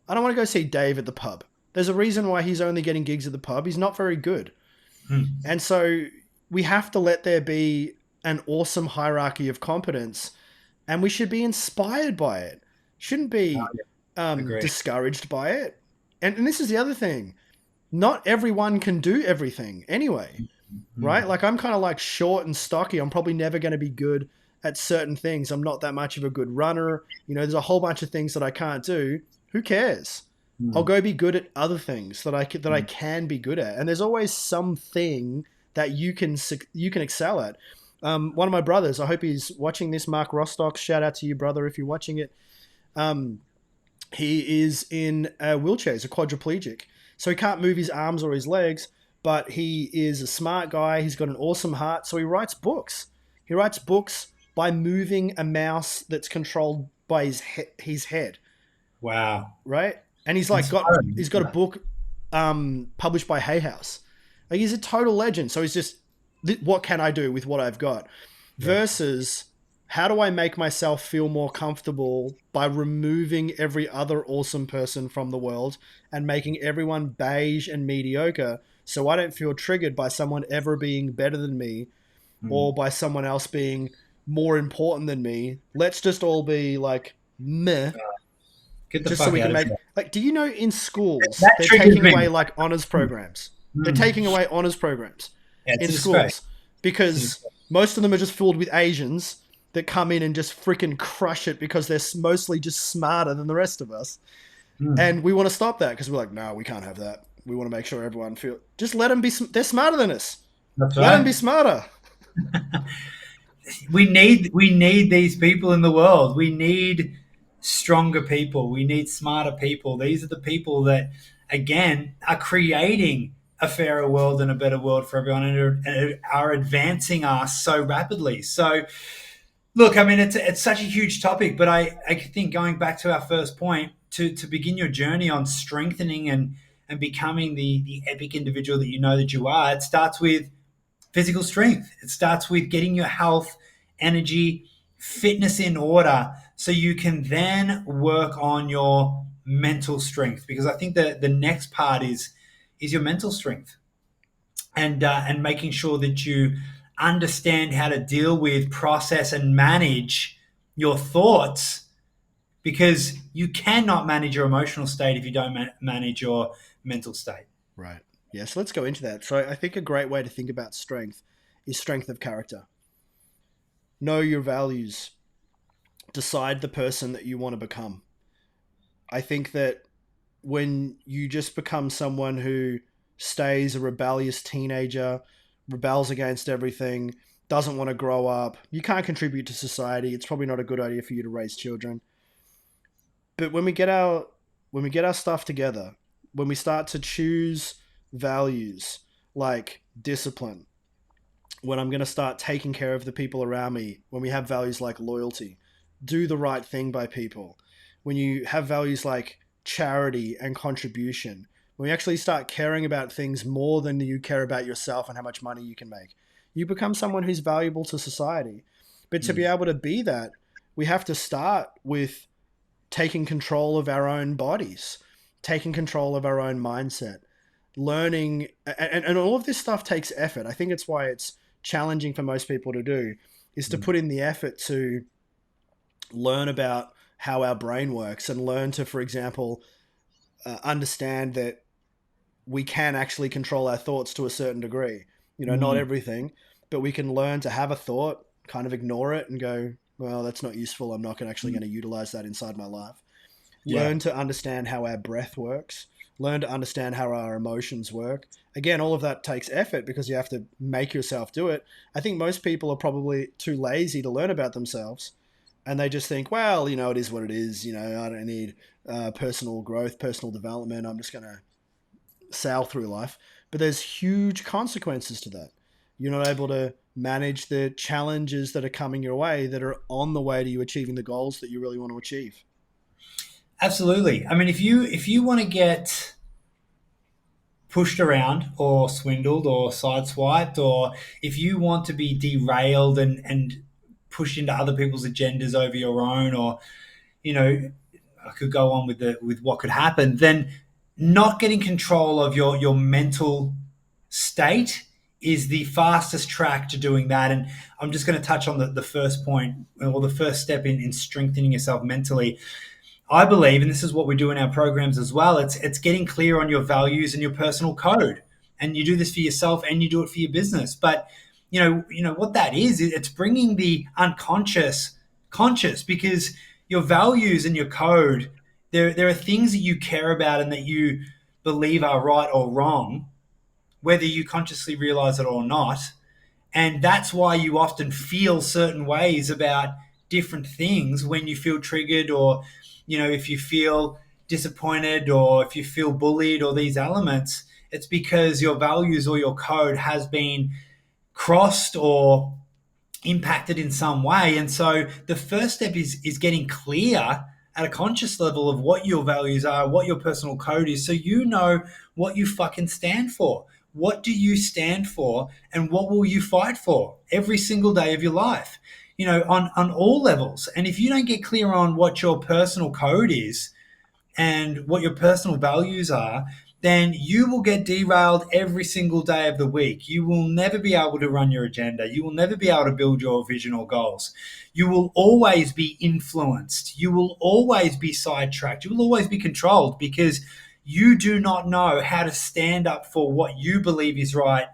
I don't want to go see Dave at the pub. There's a reason why he's only getting gigs at the pub. He's not very good. And so we have to let there be an awesome hierarchy of competence and we should be inspired by it. Shouldn't be discouraged by it. And this is the other thing. Not everyone can do everything anyway, right? Like I'm kind of like short and stocky. I'm probably never going to be good at certain things. I'm not that much of a good runner. You know, there's a whole bunch of things that I can't do. Who cares? I'll go be good at other things that I can be good at. And there's always something that you can excel at. One of my brothers, I hope he's watching this, Mark Rostock, shout out to you, brother, if you're watching it. He is in a wheelchair. He's a quadriplegic. So he can't move his arms or his legs, but he is a smart guy. He's got an awesome heart. So he writes books. He writes books by moving a mouse that's controlled by his head. Wow. Right? And he's like he's got a book published by Hay House. Like he's a total legend. So he's just, what can I do with what I've got? Versus how do I make myself feel more comfortable by removing every other awesome person from the world and making everyone beige and mediocre so I don't feel triggered by someone ever being better than me or by someone else being more important than me. Let's just all be like meh. Just so we can make, like, do you know in schools they're taking away like honors programs? They're taking away honors programs in schools because Most of them are just filled with Asians that come in and just freaking crush it because they're mostly just smarter than the rest of us. Mm, And we want to stop that because we're like, no, we can't have that. We want to make sure everyone feel. Just let them be. They're smarter than us. that's Let them right. be smarter. We need these people in the world. We need stronger people. We need smarter people. These are the people that, again, are creating a fairer world and a better world for everyone, and are advancing us so rapidly. So, look, I mean, it's such a huge topic, but I think going back to our first point, to begin your journey on strengthening and becoming the epic individual that you know that you are, it starts with physical strength. It starts with getting your health, energy, fitness in order so you can then work on your mental strength. Because I think that the next part is your mental strength, and making sure that you understand how to deal with, process, and manage your thoughts, because you cannot manage your emotional state if you don't manage your mental state. Right. Yeah. So let's go into that. So I think a great way to think about strength is strength of character. Know your values. Decide the person that you want to become. I think that when you just become someone who stays a rebellious teenager, rebels against everything, doesn't want to grow up, you can't contribute to society. It's probably not a good idea for you to raise children. But when we get our stuff together, when we start to choose values like discipline, when I'm going to start taking care of the people around me, when we have values like loyalty, do the right thing by people, when you have values like charity and contribution, when you actually start caring about things more than you care about yourself and how much money you can make, you become someone who's valuable to society. But to be Mm. able to be that, we have to start with taking control of our own bodies, taking control of our own mindset, learning, and all of this stuff takes effort. I think it's why it's challenging for most people to do, is to Mm. put in the effort to learn about how our brain works and learn to, for example, understand that we can actually control our thoughts to a certain degree. Not Mm. everything, but we can learn to have a thought, kind of ignore it and go, well, that's not useful. I'm not actually going to utilize that inside my life. Yeah. Learn to understand how our breath works, learn to understand how our emotions work. Again, all of that takes effort because you have to make yourself do it. I think most people are probably too lazy to learn about themselves, and they just think, well, it is what it is. I don't need personal growth, personal development. I'm just going to sail through life. But there's huge consequences to that. You're not able to manage the challenges that are coming your way that are on the way to you achieving the goals that you really want to achieve. Absolutely. I mean, if you want to get pushed around or swindled or sideswiped, or if you want to be derailed and pushed into other people's agendas over your own, or you know, I could go on with what could happen, then not getting control of your mental state is the fastest track to doing that. And I'm just going to touch on the first point, or the first step in strengthening yourself mentally. I believe, and this is what we do in our programs as well, it's getting clear on your values and your personal code. And you do this for yourself and you do it for your business. But you know what that is. It's bringing the unconscious conscious, because your values and your code, there are things that you care about and that you believe are right or wrong, whether you consciously realize it or not. And that's why you often feel certain ways about different things when you feel triggered, or, if you feel disappointed, or if you feel bullied, or these elements. It's because your values or your code has been crossed or impacted in some way. And so the first step is getting clear at a conscious level of what your values are, what your personal code is, so you know what you fucking stand for. What do you stand for, and what will you fight for every single day of your life? On all levels. And if you don't get clear on what your personal code is and what your personal values are, then you will get derailed every single day of the week. You will never be able to run your agenda. You will never be able to build your vision or goals. You will always be influenced. You will always be sidetracked. You will always be controlled, because you do not know how to stand up for what you believe is right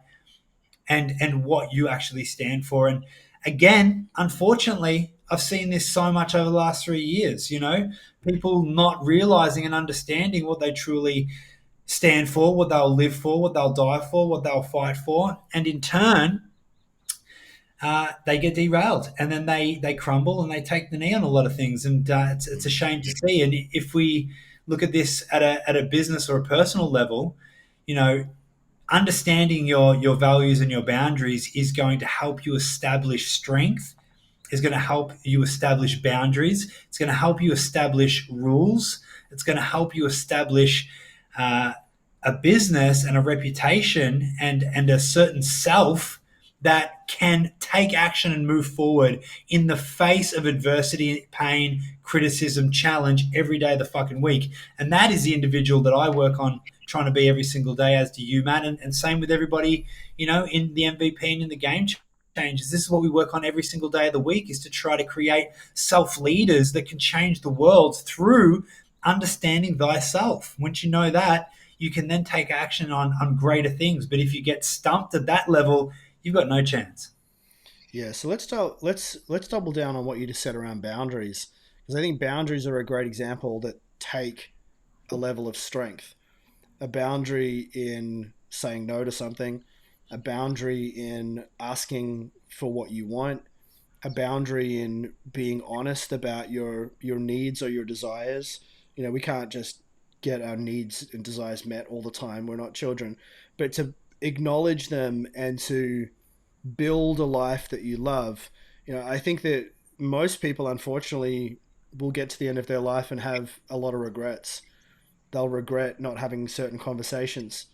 and what you actually stand for. And again, unfortunately, I've seen this so much over the last 3 years, people not realizing and understanding what they truly stand for, what they'll live for, what they'll die for, what they'll fight for. And in turn, they get derailed, and then they crumble and they take the knee on a lot of things. And it's a shame to see. And if we look at this at a business or a personal level, you know, understanding your values and your boundaries is going to help you establish strength, is going to help you establish boundaries, it's going to help you establish rules, it's going to help you establish uh, a business and a reputation and a certain self that can take action and move forward in the face of adversity, pain, criticism, challenge every day of the fucking week. And that is the individual that I work on trying to be every single day, as do you, Matt. And same with everybody, in the MVP and in the game changes. This is what we work on every single day of the week, is to try to create self-leaders that can change the world through understanding thyself. Once you know that, you can then take action on greater things. But if you get stumped at that level, you've got no chance. Yeah, so let's double down on what you just said around boundaries, because I think boundaries are a great example that take a level of strength. A boundary in saying no to something, a boundary in asking for what you want, a boundary in being honest about your needs or your desires. We can't just get our needs and desires met all the time. We're not children, but to acknowledge them and to build a life that you love. I think that most people, unfortunately, will get to the end of their life and have a lot of regrets. They'll regret not having certain conversations.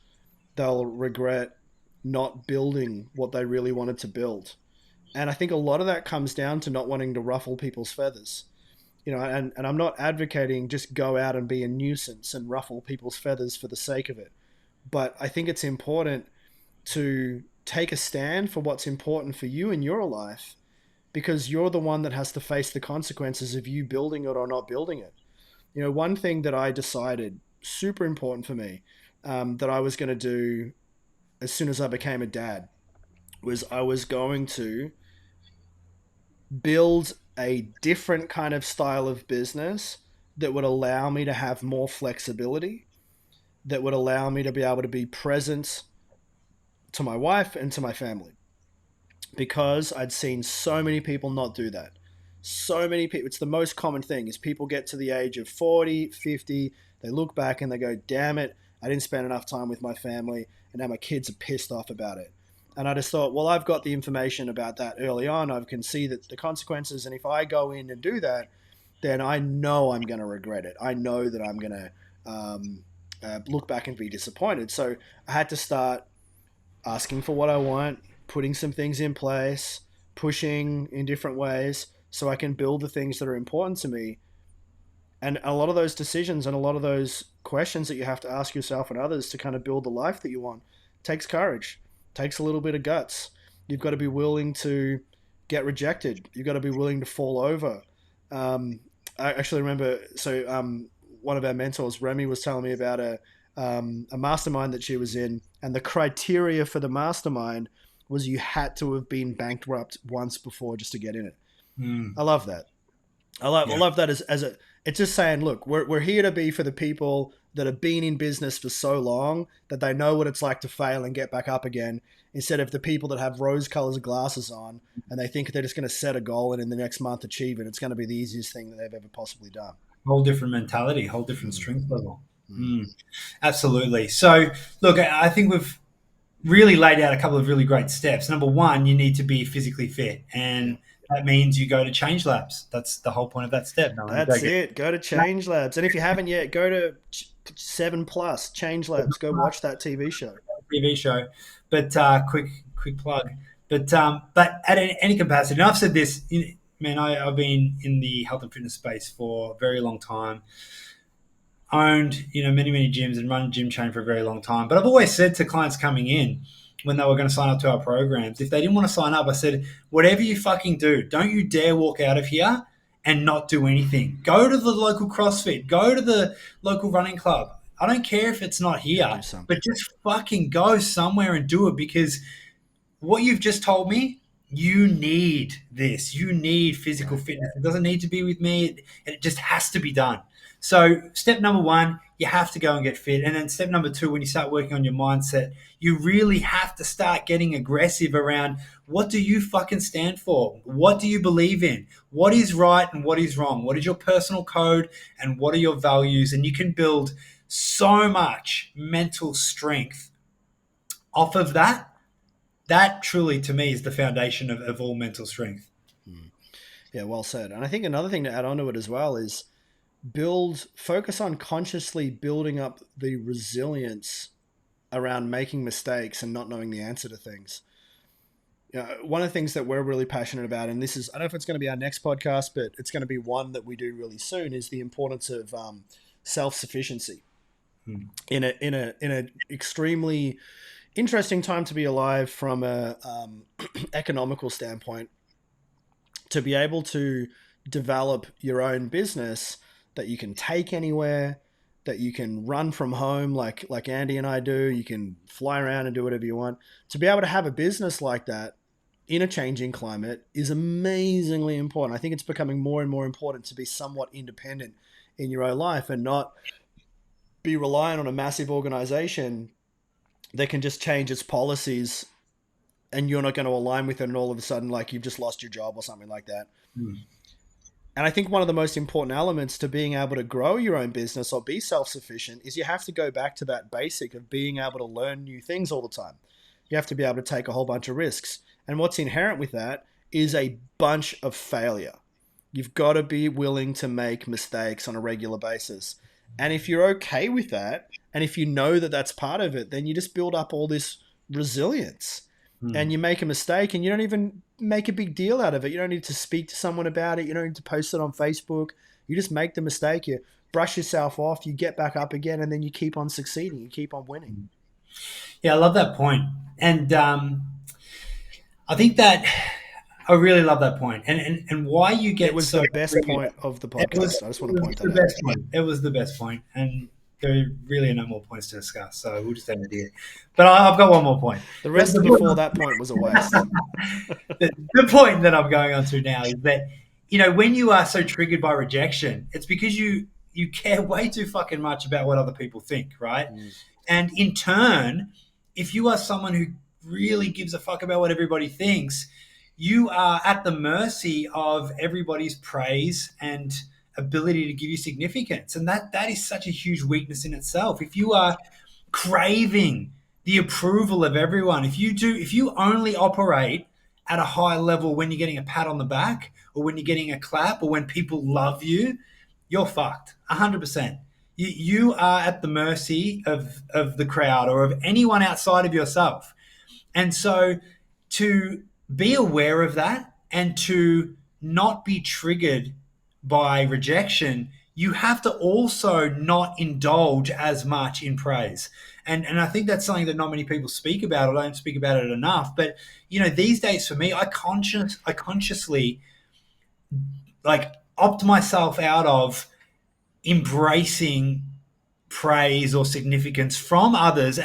They'll regret not building what they really wanted to build. And I think a lot of that comes down to not wanting to ruffle people's feathers. And I'm not advocating just go out and be a nuisance and ruffle people's feathers for the sake of it. But I think it's important to take a stand for what's important for you in your life, because you're the one that has to face the consequences of you building it or not building it. One thing that I decided, super important for me, that I was going to do as soon as I became a dad, was I was going to build a different kind of style of business that would allow me to have more flexibility, that would allow me to be able to be present to my wife and to my family, because I'd seen so many people not do that. So many people, it's the most common thing, is people get to the age of 40, 50, they look back and they go, damn it, I didn't spend enough time with my family, and now my kids are pissed off about it. And I just thought, well, I've got the information about that early on. I can see that the consequences, and if I go in and do that, then I know I'm going to regret it. I know that I'm going to look back and be disappointed. So I had to start asking for what I want, putting some things in place, pushing in different ways so I can build the things that are important to me. And a lot of those decisions and a lot of those questions that you have to ask yourself and others to kind of build the life that you want takes courage, takes a little bit of guts. You've got to be willing to get rejected. You've got to be willing to fall over. I actually remember, one of our mentors, Remy, was telling me about a mastermind that she was in, and the criteria for the mastermind was you had to have been bankrupt once before just to get in it. I love that. I love that as a, it's just saying, look, we're here to be for the people that have been in business for so long that they know what it's like to fail and get back up again, instead of the people that have rose-colored glasses on and they think they're just going to set a goal and in the next month achieve it. It's going to be the easiest thing that they've ever possibly done. Whole different mentality, whole different strength level. Absolutely. So, look, I think we've really laid out a couple of really great steps. Number one, you need to be physically fit, and that means you go to Change Labs. That's the whole point of that step. That's it. Go to Change Labs. And if you haven't yet, go to 7+ Change Labs. Go watch that TV show. But quick plug. But at any capacity, and I've said this, man, I've been in the health and fitness space for a very long time. Owned, many gyms and run a gym chain for a very long time. But I've always said to clients coming in, when they were going to sign up to our programs, if they didn't want to sign up, I said, whatever you fucking do, don't you dare walk out of here and not do anything. Go to the local CrossFit, go to the local running club. I don't care if it's not here, but just fucking go somewhere and do it, because what you've just told me, you need this. You need physical Right. fitness. It doesn't need to be with me. It just has to be done. So step number one, you have to go and get fit. And then step number two, when you start working on your mindset, you really have to start getting aggressive around what do you fucking stand for? What do you believe in? What is right and what is wrong? What is your personal code and what are your values? And you can build so much mental strength off of that. That truly, to me, is the foundation of all mental strength. Yeah, well said. And I think another thing to add onto it as well is focus on consciously building up the resilience around making mistakes and not knowing the answer to things. One of the things that we're really passionate about, and this is, I don't know if it's going to be our next podcast, but it's going to be one that we do really soon, is the importance of self-sufficiency in a extremely interesting time to be alive from a economical standpoint. To be able to develop your own business that you can take anywhere, that you can run from home like Andy and I do, you can fly around and do whatever you want. To be able to have a business like that in a changing climate is amazingly important. I think it's becoming more and more important to be somewhat independent in your own life and not be reliant on a massive organization that can just change its policies and you're not going to align with it, and all of a sudden, like, you've just lost your job or something like that. Mm. And I think one of the most important elements to being able to grow your own business or be self-sufficient is you have to go back to that basic of being able to learn new things all the time. You have to be able to take a whole bunch of risks. And what's inherent with that is a bunch of failure. You've got to be willing to make mistakes on a regular basis. And if you're okay with that, and if you know that that's part of it, then you just build up all this resilience. And you make a mistake and you don't even make a big deal out of it. You don't need to speak to someone about it. You don't need to post it on Facebook. You just make the mistake. You brush yourself off. You get back up again, and then you keep on succeeding. You keep on winning. Yeah, I love that point. And I think that I really love that point. And why you get It was so the best point of the podcast. I just want to point that out. best point. It was the best point. And there really are no more points to discuss, so we'll just end it here. But I've got one more point. The rest before that point was a waste. The point that I'm going on to now is that, when you are so triggered by rejection, it's because you care way too fucking much about what other people think, right? And in turn, if you are someone who really gives a fuck about what everybody thinks, you are at the mercy of everybody's praise and ability to give you significance. And that is such a huge weakness in itself. If you are craving the approval of everyone, if you only operate at a high level when you're getting a pat on the back or when you're getting a clap or when people love you, you're fucked 100%. You are at the mercy of the crowd or of anyone outside of yourself. And so to be aware of that and to not be triggered by rejection, you have to also not indulge as much in praise. And I think that's something that not many people speak about. I don't speak about it enough. But these days for me, I consciously like opt myself out of embracing praise or significance from others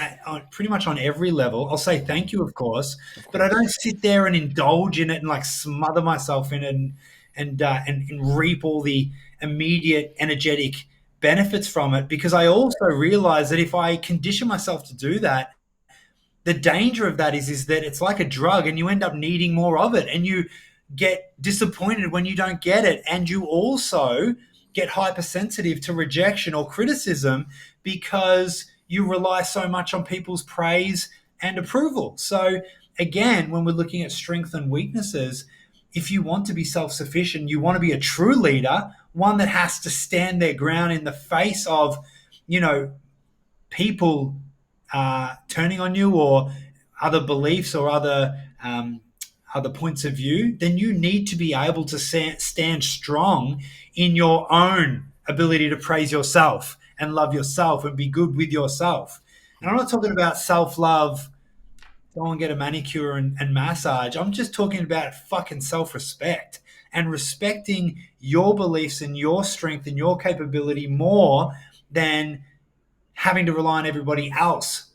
pretty much on every level. I'll say thank you, of course, but I don't sit there and indulge in it and like smother myself in it and reap all the immediate energetic benefits from it, because I also realize that if I condition myself to do that, the danger of that is that it's like a drug and you end up needing more of it and you get disappointed when you don't get it, and you also get hypersensitive to rejection or criticism because you rely so much on people's praise and approval. So again, when we're looking at strengths and weaknesses, if you want to be self-sufficient, you want to be a true leader, one that has to stand their ground in the face of, people turning on you or other beliefs or other points of view, then you need to be able to stand strong in your own ability to praise yourself and love yourself and be good with yourself. And I'm not talking about self-love, go and get a manicure and massage. I'm just talking about fucking self-respect and respecting your beliefs and your strength and your capability more than having to rely on everybody else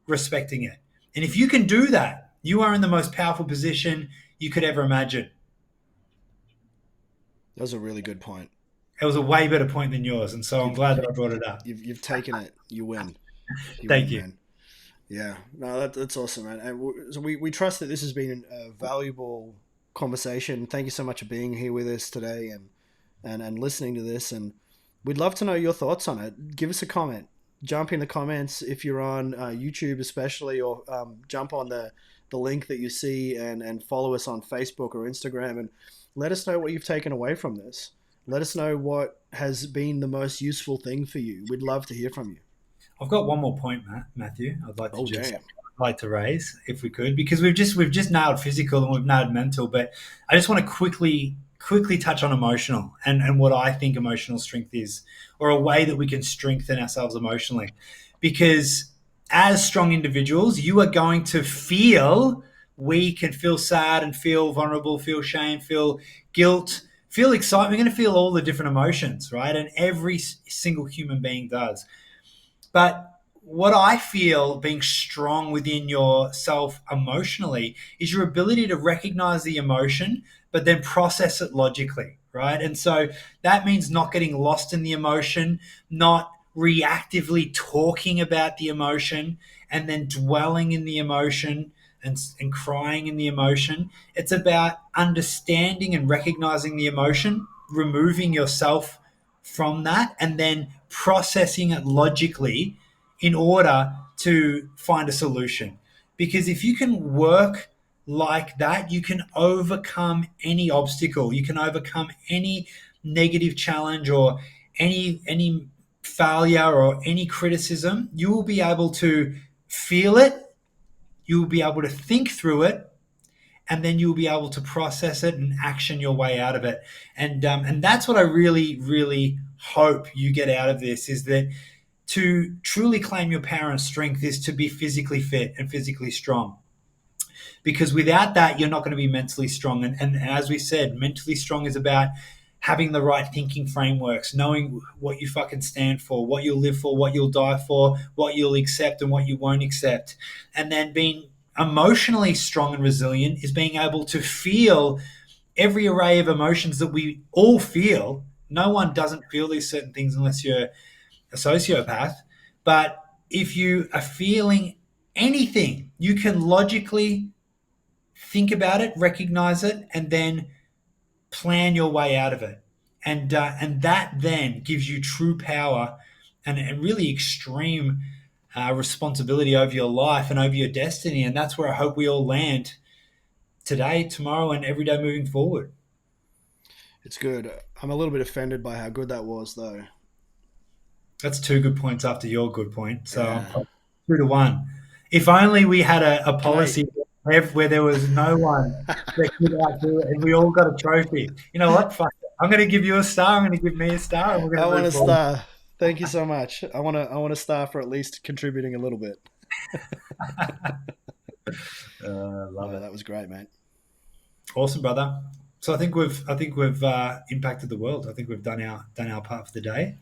respecting it. And if you can do that, You are in the most powerful position you could ever imagine. That was a really good point. It was a way better point than yours, and so I'm You've glad you've that I brought it up. you've taken it. You win. You Thank win, you. man. Yeah, no, that's awesome, man. And so we trust that this has been a valuable conversation. Thank you so much for being here with us today and listening to this. And we'd love to know your thoughts on it. Give us a comment. Jump in the comments if you're on YouTube, especially, or jump on the link that you see and follow us on Facebook or Instagram and let us know what you've taken away from this. Let us know what has been the most useful thing for you. We'd love to hear from you. I've got one more point, Matthew. Oh, damn. I'd like to raise, if we could, because we've just nailed physical and we've nailed mental, but I just want to quickly touch on emotional and what I think emotional strength is, or a way that we can strengthen ourselves emotionally. Because as strong individuals, you are going to feel weak and feel sad and feel vulnerable, feel shame, feel guilt, feel excitement. We're going to feel all the different emotions, right? And every single human being does. But what I feel being strong within yourself emotionally is your ability to recognize the emotion, but then process it logically, right? And so that means not getting lost in the emotion, not reactively talking about the emotion and then dwelling in the emotion and crying in the emotion. It's about understanding and recognizing the emotion, removing yourself from that, and then processing it logically in order to find a solution. Because if you can work like that, you can overcome any obstacle, you can overcome any negative challenge or any failure or any criticism. You will be able to feel it, you will be able to think through it, and then you'll be able to process it and action your way out of it. And that's what I really hope you get out of this, is that to truly claim your power and strength is to be physically fit and physically strong. Because without that, you're not going to be mentally strong. And as we said, mentally strong is about having the right thinking frameworks, knowing what you fucking stand for, what you'll live for, what you'll die for, what you'll accept and what you won't accept. And then being emotionally strong and resilient is being able to feel every array of emotions that we all feel. No one doesn't feel these certain things unless you're a sociopath. But if you are feeling anything, you can logically think about it, recognize it, and then plan your way out of it. And that then gives you true power and really extreme responsibility over your life and over your destiny. And that's where I hope we all land today, tomorrow, and every day moving forward. It's good. I'm a little bit offended by how good that was, though. That's two good points after your good point. So I'm Yeah. 2-1. If only we had a Can I? policy where there was no one that could outdo it and we all got a trophy. You know what? Fuck it. I'm going to give you a star. I'm going to give me a star, and we're I going to want move a forward. star. Thank you so much. I want a star for at least contributing a little bit. Love it. That was great, mate. Awesome, brother. So I think we've impacted the world. I think we've done our part for the day.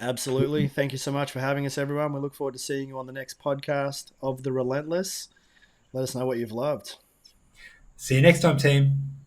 Absolutely. Thank you so much for having us, everyone. We look forward to seeing you on the next podcast of The Relentless. Let us know what you've loved. See you next time, team.